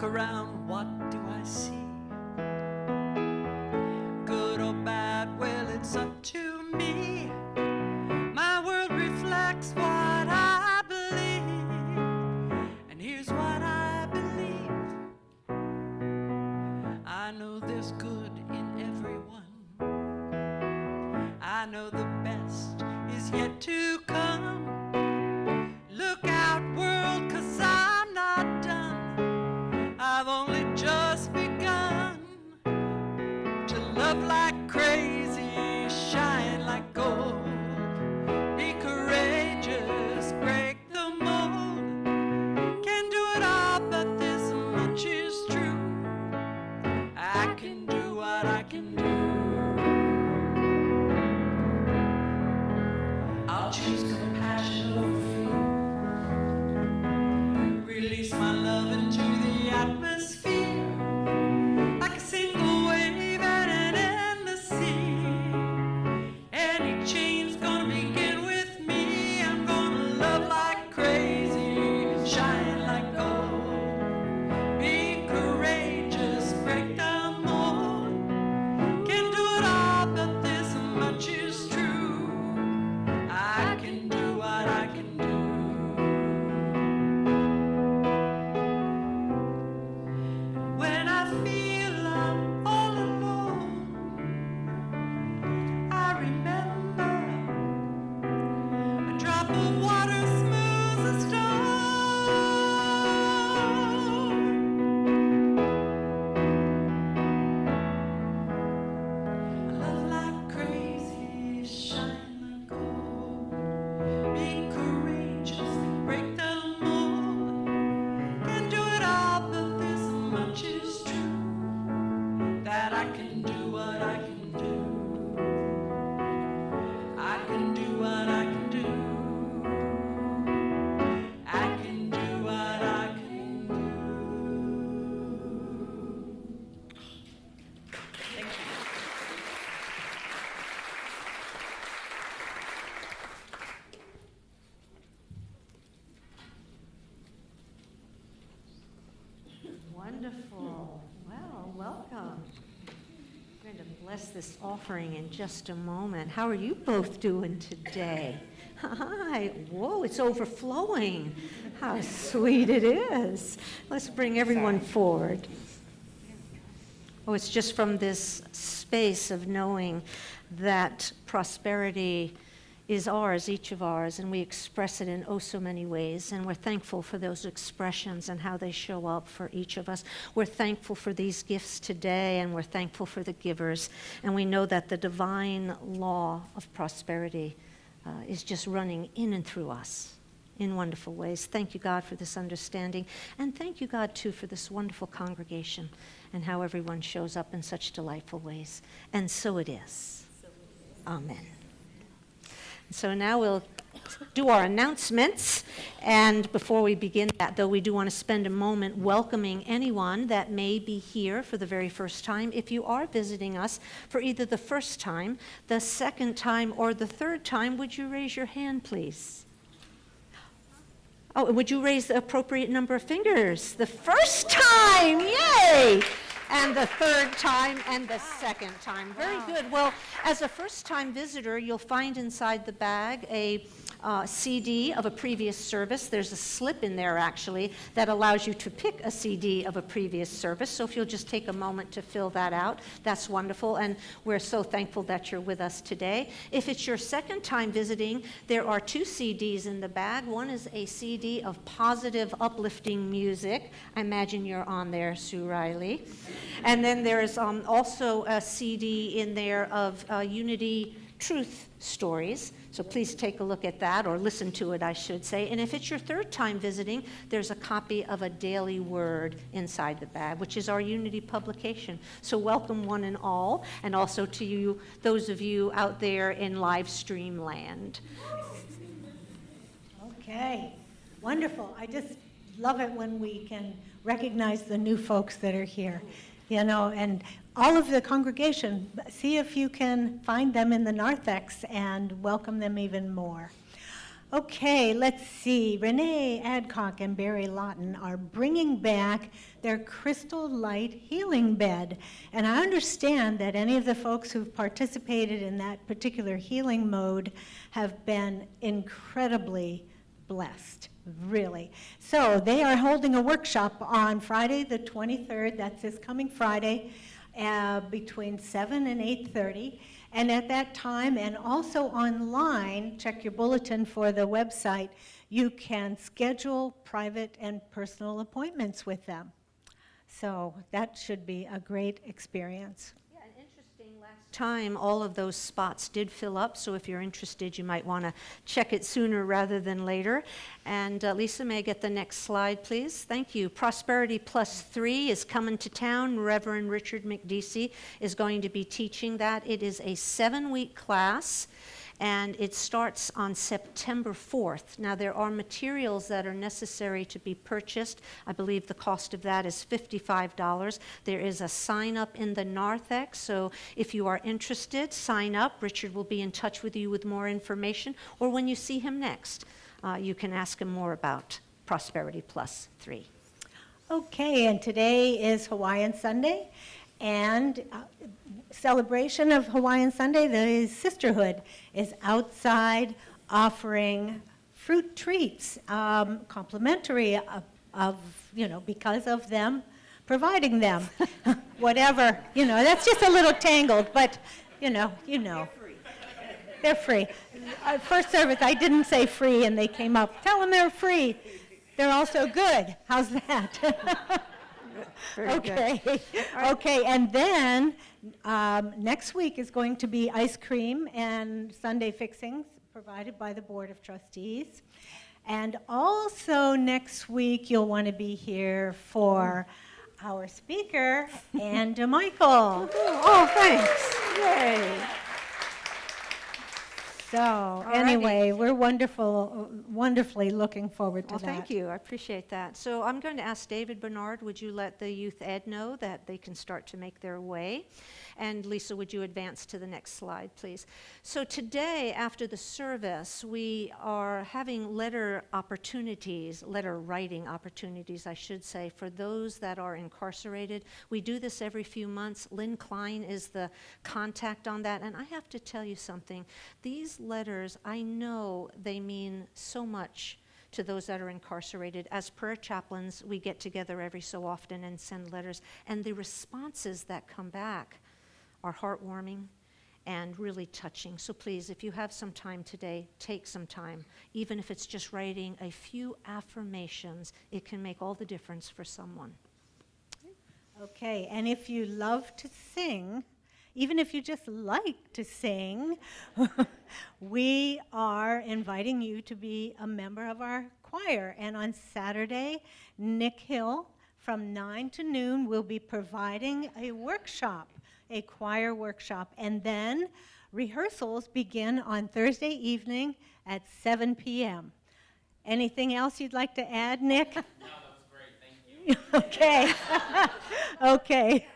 Around, what do I see? Good or bad, well, it's up to me. My world reflects what I believe, and here's what I believe. I know there's good in everyone. I know the best is yet to come. Look out, world, 'cause I'm not done. I've only just begun to love like crazy, shine like gold, be courageous, break the mold. Can't do it all, but this much is true. I can do what I can do. I'll drop of water smooths a stone. Love like crazy, shine like gold. Be courageous, break the mold. Can't do it all, but this much is true, that I can do what I can do. I can do what I can do. I can do what I can do. Thank you. Wonderful. Well, welcome. We're going to bless this offering in just a moment. How are you both doing today? Hi. Whoa, it's overflowing. How sweet it is. Let's bring everyone forward. Oh, it's just from this space of knowing that prosperity is ours, each of ours, and we express it in oh so many ways, and we're thankful for those expressions and how they show up for each of us. We're thankful for these gifts today, and we're thankful for the givers, and we know that the divine law of prosperity is just running in and through us in wonderful ways. Thank you, God, for this understanding, and thank you, God, too, for this wonderful congregation and how everyone shows up in such delightful ways. And so it is. Amen. So now we'll do our announcements, and before we begin that, though, we do want to spend a moment welcoming anyone that may be here for the very first time. If you are visiting us for either the first time, the second time, or the third time, would you raise your hand, please? Oh, would you raise the appropriate number of fingers? The first time, yay! And the third time, and the second time. Very good. Well, as a first-time visitor, you'll find inside the bag a CD of a previous service. There's a slip in there, actually, that allows you to pick a CD of a previous service. So if you'll just take a moment to fill that out, that's wonderful. And we're so thankful that you're with us today. If it's your second time visiting, there are 2 CDs in the bag. One is a CD of positive, uplifting music. I imagine you're on there, Sue Riley. And then there's also a CD in there of Unity truth stories. So please take a look at that, or listen to it, I should say. And if it's your third time visiting, there's a copy of a daily word inside the bag, which is our Unity publication. So welcome one and all, and also to you, those of you out there in live stream land. Okay, wonderful. I just love it when we can recognize the new folks that are here, you know, and all of the congregation. See if you can find them in the narthex and welcome them even more. Okay, let's see. Renee Adcock and Barry Lawton are bringing back their crystal light healing bed. And I understand that any of the folks who've participated in that particular healing mode have been incredibly blessed, really. So they are holding a workshop on Friday the 23rd, that's this coming Friday, between 7 and 8:30. And at that time, and also online, check your bulletin for the website, you can schedule private and personal appointments with them. So that should be a great experience. Yeah, and interesting, last time all of those spots did fill up, so if you're interested, you might want to check it sooner rather than later. And Lisa, may I get the next slide, please? Thank you. Prosperity Plus 3 is coming to town. Reverend Richard McDeesey is going to be teaching that. It is a 7-week class, and it starts on September 4th. Now, there are materials that are necessary to be purchased. I believe the cost of that is $55. There is a sign-up in the narthex, so if you are interested, sign up. Richard will be in touch with you with more information, or when you see him next, you can ask him more about Prosperity Plus 3. Okay, and today is Hawaiian Sunday, and celebration of Hawaiian Sunday, the sisterhood is outside offering fruit treats, complimentary of, you know, because of them providing them. Whatever, you know, that's just a little tangled, but you know. They're free. First service, I didn't say free, and they came up. Tell them they're free. They're also good. How's that? Very good. Okay. All right. Okay, and then next week is going to be ice cream and Sunday fixings provided by the Board of Trustees. And also next week, you'll want to be here for our speaker, Ann DeMichael. Oh, thanks. Yay. So anyway, we're wonderfully looking forward to Well, that. thank you. I appreciate that. So I'm going to ask David Bernard, would you let the youth ed know that they can start to make their way? And Lisa, would you advance to the next slide, please? So today, after the service, we are having letter writing opportunities, I should say, for those that are incarcerated. We do this every few months. Lynn Klein is the contact on that. And I have to tell you something. These letters, I know they mean so much to those that are incarcerated. As prayer chaplains, we get together every so often and send letters. And the responses that come back are heartwarming and really touching. So please, if you have some time today, take some time. Even if it's just writing a few affirmations, it can make all the difference for someone. Okay, and if you love to sing, even if you just like to sing, we are inviting you to be a member of our choir. And on Saturday, Nick Hill from 9 to noon will be providing a workshop, a choir workshop. And then rehearsals begin on Thursday evening at 7 p.m. Anything else you'd like to add, Nick? No, that was great. Thank you. Okay. Okay.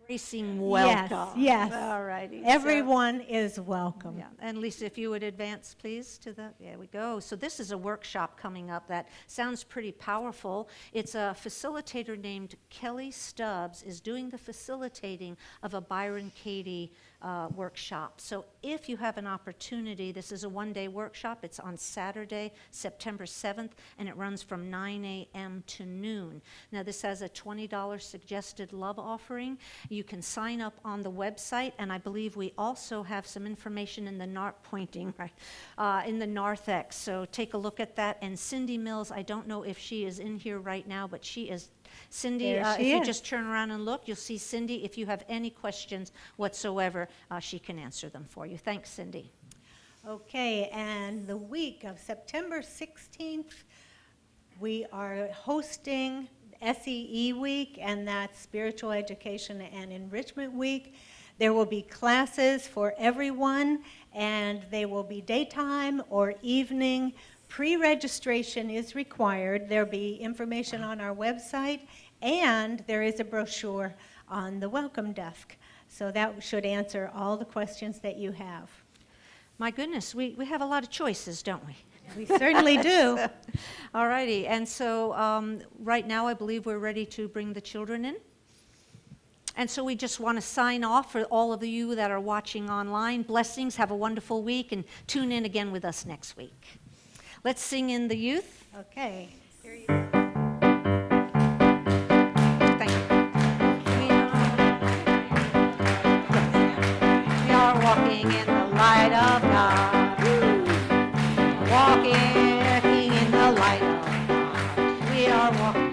Embracing welcome. Yes. All righty. Everyone is welcome. Yeah, and Lisa, if you would advance, please, to the, there we go. So this is a workshop coming up that sounds pretty powerful. It's a facilitator named Kelly Stubbs is doing the facilitating of a Byron Katie workshop. So if you have an opportunity, this is a one-day workshop. It's on Saturday, September 7th, and it runs from 9 a.m. to noon. Now, this has a $20 suggested love offering. You can sign up on the website, and I believe we also have some information in the in the narthex. So take a look at that. And Cindy Mills, I don't know if she is in here right now, but she is. Cindy, There if she you is. just turn around and look, you'll see Cindy. If you have any questions whatsoever, she can answer them for you. Thanks, Cindy. Okay, and the week of September 16th, we are hosting SEE Week, and that's Spiritual Education and Enrichment Week. There will be classes for everyone, and they will be daytime or evening. Pre-registration is required. There'll be information on our website, and there is a brochure on the welcome desk. So that should answer all the questions that you have. My goodness, we have a lot of choices, don't we? We certainly do. All righty, and so right now I believe we're ready to bring the children in. And so we just want to sign off for all of you that are watching online. Blessings, have a wonderful week, and tune in again with us next week. Let's sing in the youth. Okay. Thank you. We are walking in the light of God. Walking in the light of God. We are walking.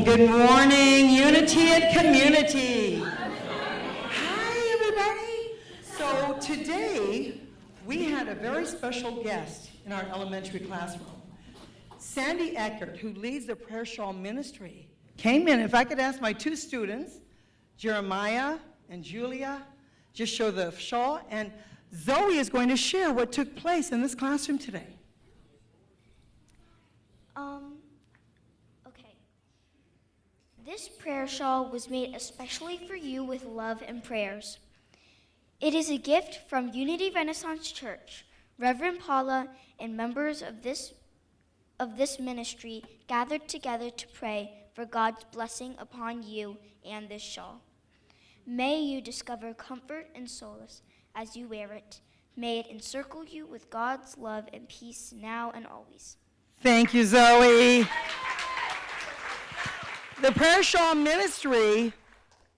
Good morning, Unity and Community. Hi, everybody. So today, we had a very special guest in our elementary classroom. Sandy Eckert, who leads the Prayer Shawl Ministry, came in. If I could ask my two students, Jeremiah and Julia, just show the shawl, and Zoe is going to share what took place in this classroom today. Okay. This prayer shawl was made especially for you with love and prayers. It is a gift from Unity Renaissance Church. Reverend Paula and members of this ministry gathered together to pray for God's blessing upon you and this shawl. May you discover comfort and solace as you wear it. May it encircle you with God's love and peace now and always. Thank you, Zoe. The Prayer Shawl Ministry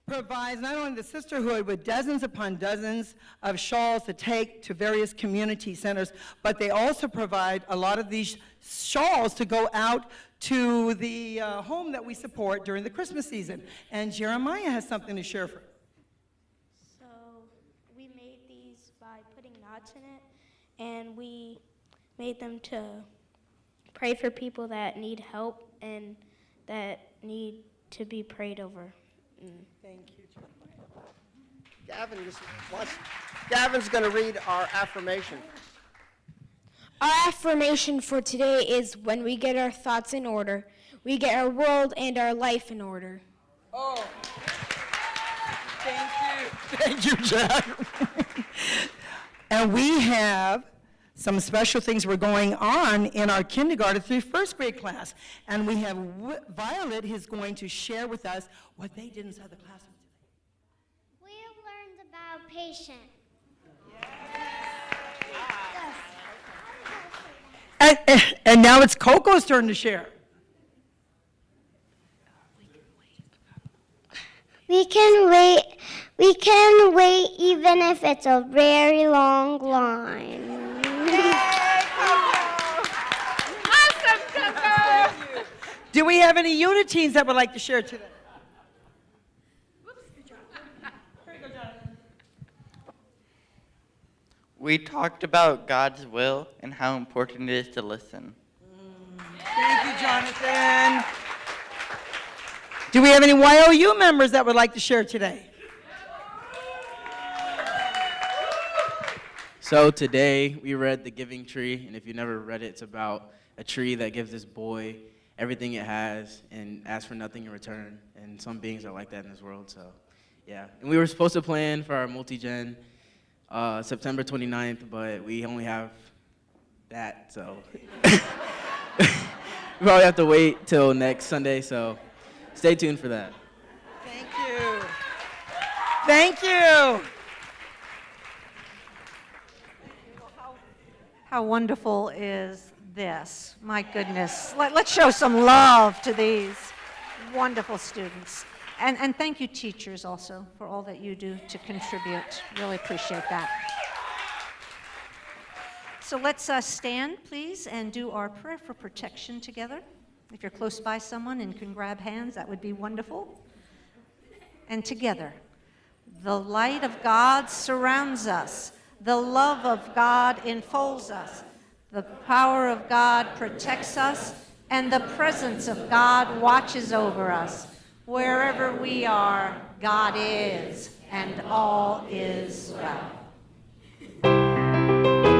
provides not only the sisterhood with dozens upon dozens of shawls to take to various community centers, but they also provide a lot of these shawls to go out to the home that we support during the Christmas season. And Jeremiah has something to share for us. So we made these by putting knots in it, and we made them to pray for people that need help and that need to be prayed over. Thank you, Gavin's going to read our affirmation. Our affirmation for today is when we get our thoughts in order, we get our world and our life in order. Oh, thank you. Thank you, Jack. And we have some special things were going on in our kindergarten through first grade class. And we have Violet who's going to share with us what they did inside the classroom today. We have learned about patience. And now it's Coco's turn to share. We can wait even if it's a very long line. Awesome, Coco! Do we have any uniteens that would like to share today? We talked about God's will and how important it is to listen. Thank you, Jonathan. Do we have any YOU members that would like to share today? So today we read The Giving Tree, and if you never read it, it's about a tree that gives this boy everything it has and asks for nothing in return. And some beings are like that in this world, so yeah. And we were supposed to plan for our multi-gen September 29th, but we only have that, so we probably have to wait till next Sunday, so stay tuned for that. Thank you. Thank you. How wonderful is this? My goodness. Let's show some love to these wonderful students. And thank you, teachers, also, for all that you do to contribute. Really appreciate that. So let's stand, please, and do our prayer for protection together. If you're close by someone and can grab hands, that would be wonderful. And together, the light of God surrounds us. The love of God enfolds us. The power of God protects us. And the presence of God watches over us. Wherever we are, God is, and all is well.